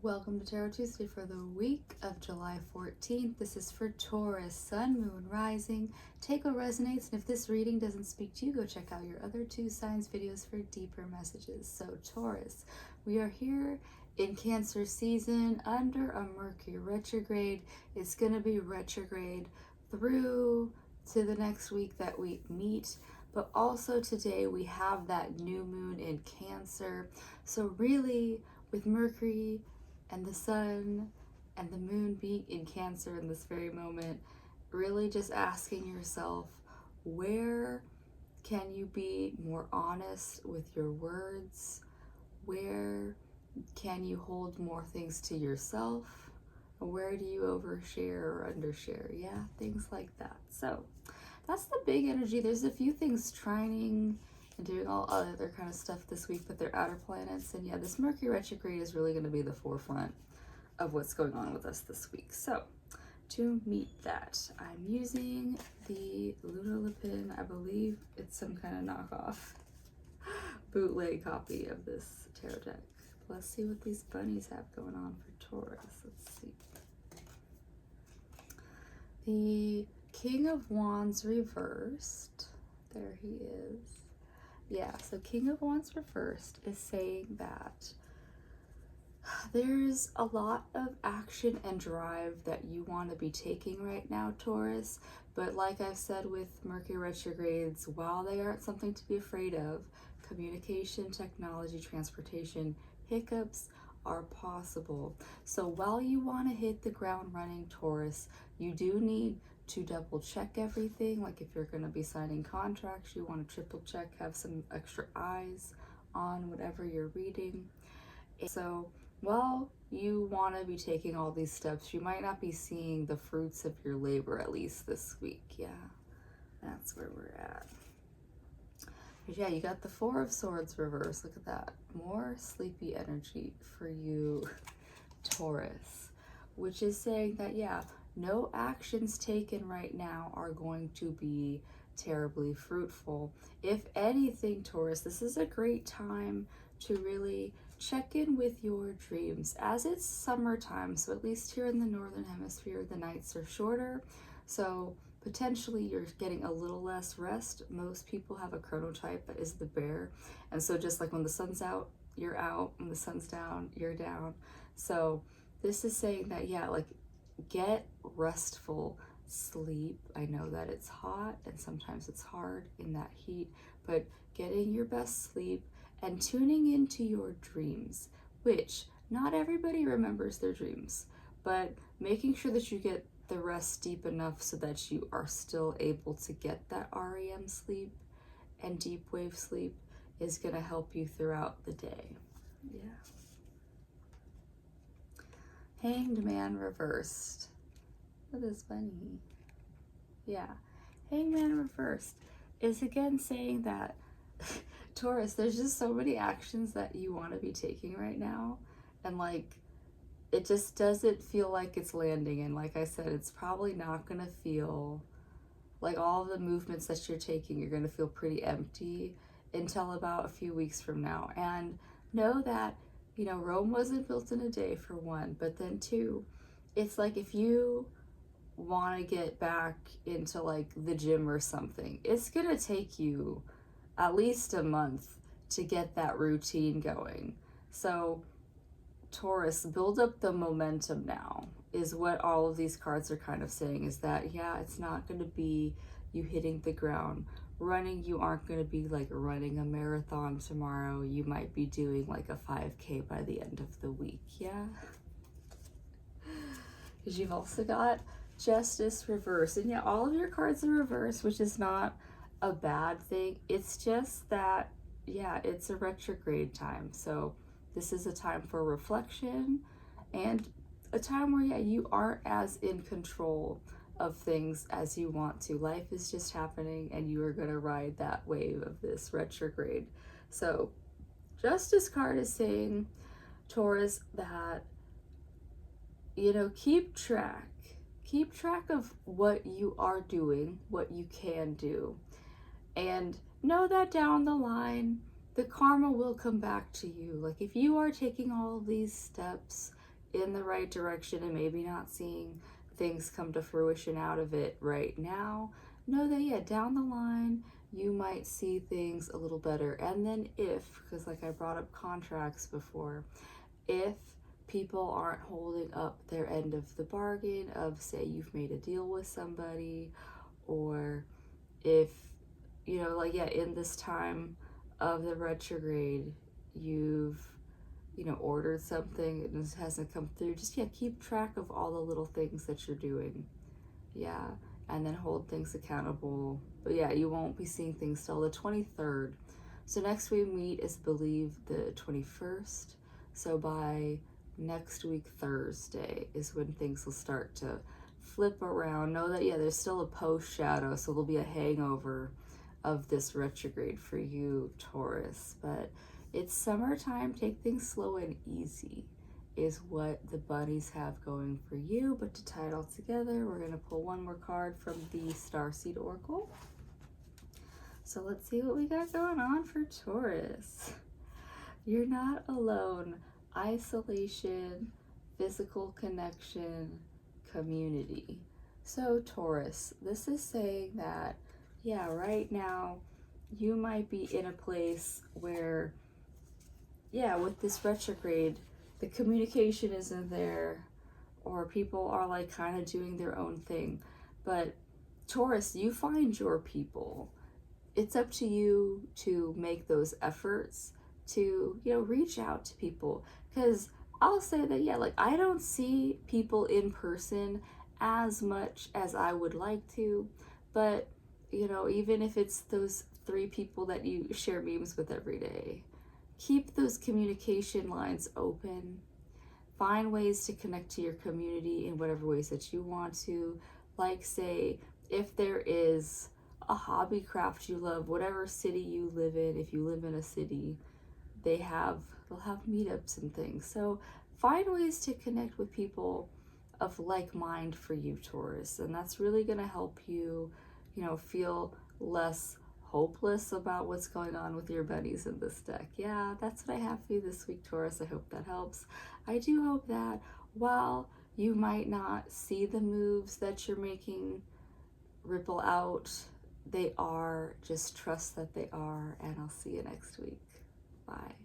Welcome to Tarot Tuesday for the week of July 14th. This is for Taurus, Sun, Moon, Rising. Take what resonates, and if this reading doesn't speak to you, go check out your other two signs videos for deeper messages. So Taurus, we are here in Cancer season under a Mercury retrograde. It's going to be retrograde through to the next week that we meet. But also today we have that new moon in Cancer. So really, with Mercury and the sun and the moon being in Cancer in this very moment, really just asking yourself, where can you be more honest with your words? Where can you hold more things to yourself? Where do you overshare or undershare? Yeah, things like that. So that's the big energy. There's a few things trining and doing all other kind of stuff this week, but they're outer planets. And yeah, this Mercury retrograde is really going to be the forefront of what's going on with us this week. So to meet that, I'm using the Lunalapin. I believe it's some kind of knockoff bootleg copy of this tarot deck. Let's see what these bunnies have going on for Taurus. Let's see. The King of Wands reversed. There he is. Yeah, so King of Wands reversed is saying that there's a lot of action and drive that you want to be taking right now, Taurus. But like I've said with Mercury retrogrades, while they aren't something to be afraid of, communication, technology, transportation, hiccups are possible. So while you want to hit the ground running, Taurus, you do need to double check everything. Like if you're going to be signing contracts, you want to triple check, have some extra eyes on whatever you're reading. So while you want to be taking all these steps, you might not be seeing the fruits of your labor, at least this week. Yeah, that's where we're at. But yeah, you got the Four of Swords reversed. Look at that. More sleepy energy for you, Taurus, which is saying that, yeah, no actions taken right now are going to be terribly fruitful. If anything, Taurus, this is a great time to really check in with your dreams. As it's summertime, so at least here in the Northern Hemisphere, the nights are shorter. So potentially you're getting a little less rest. Most people have a chronotype that is the bear. And so just like when the sun's out, you're out. When the sun's down, you're down. So this is saying that, yeah, like, get restful sleep. I know that it's hot and sometimes it's hard in that heat, but getting your best sleep and tuning into your dreams, which not everybody remembers their dreams, but making sure that you get the rest deep enough so that you are still able to get that REM sleep and deep wave sleep is going to help you throughout the day. Yeah. Hanged Man reversed. What is funny? Yeah. Hanged Man reversed is again saying that Taurus, there's just so many actions that you want to be taking right now, and like it just doesn't feel like it's landing. And like I said, it's probably not going to feel like all of the movements that you're taking, you're going to feel pretty empty until about a few weeks from now. And know that, you know, Rome wasn't built in a day, for one, but then two, it's like if you want to get back into like the gym or something, it's going to take you at least a month to get that routine going. So Taurus, build up the momentum now is what all of these cards are kind of saying, is that, yeah, it's not going to be you hitting the ground running. You aren't going to be like running a marathon tomorrow. You might be doing like a 5K by the end of the week. Yeah. Because you've also got Justice reversed. And yeah, all of your cards are reversed, which is not a bad thing. It's just that, yeah, it's a retrograde time. So this is a time for reflection and a time where, yeah, you aren't as in control of things as you want to. Life is just happening and you are going to ride that wave of this retrograde. So Justice card is saying, Taurus, that, you know, keep track of what you are doing, what you can do, and know that down the line the karma will come back to you. Like if you are taking all of these steps, in the right direction and maybe not seeing things come to fruition out of it right now, know that, yeah, down the line, you might see things a little better. And then because like I brought up contracts before, if people aren't holding up their end of the bargain of, say, you've made a deal with somebody, or if, like, yeah, in this time of the retrograde, you've, ordered something and it hasn't come through, just, yeah, keep track of all the little things that you're doing. Yeah, and then hold things accountable. But yeah, you won't be seeing things till the 23rd. So next we meet is, I believe, the 21st. So by next week, Thursday, is when things will start to flip around. Know that, yeah, there's still a post shadow, so there'll be a hangover of this retrograde for you, Taurus. But it's summertime. Take things slow and easy is what the bunnies have going for you. But to tie it all together, we're going to pull one more card from the Starseed Oracle. So let's see what we got going on for Taurus. You're not alone. Isolation, physical connection, community. So Taurus, this is saying that, yeah, right now you might be in a place where, yeah, with this retrograde, the communication isn't there, or people are like kind of doing their own thing. But Taurus, you find your people. It's up to you to make those efforts to, reach out to people. Because I'll say that, yeah, like, I don't see people in person as much as I would like to. But, even if it's those 3 people that you share memes with every day, keep those communication lines open. Find ways to connect to your community in whatever ways that you want to. Like, say, if there is a hobby craft you love, whatever city you live in, if you live in a city, they'll have meetups and things. So find ways to connect with people of like mind for you, Taurus. And that's really going to help you, feel less hopeless about what's going on with your bunnies in this deck. Yeah, that's what I have for you this week, Taurus. I hope that helps. I do hope that while you might not see the moves that you're making ripple out, they are. Just trust that they are, and I'll see you next week. Bye.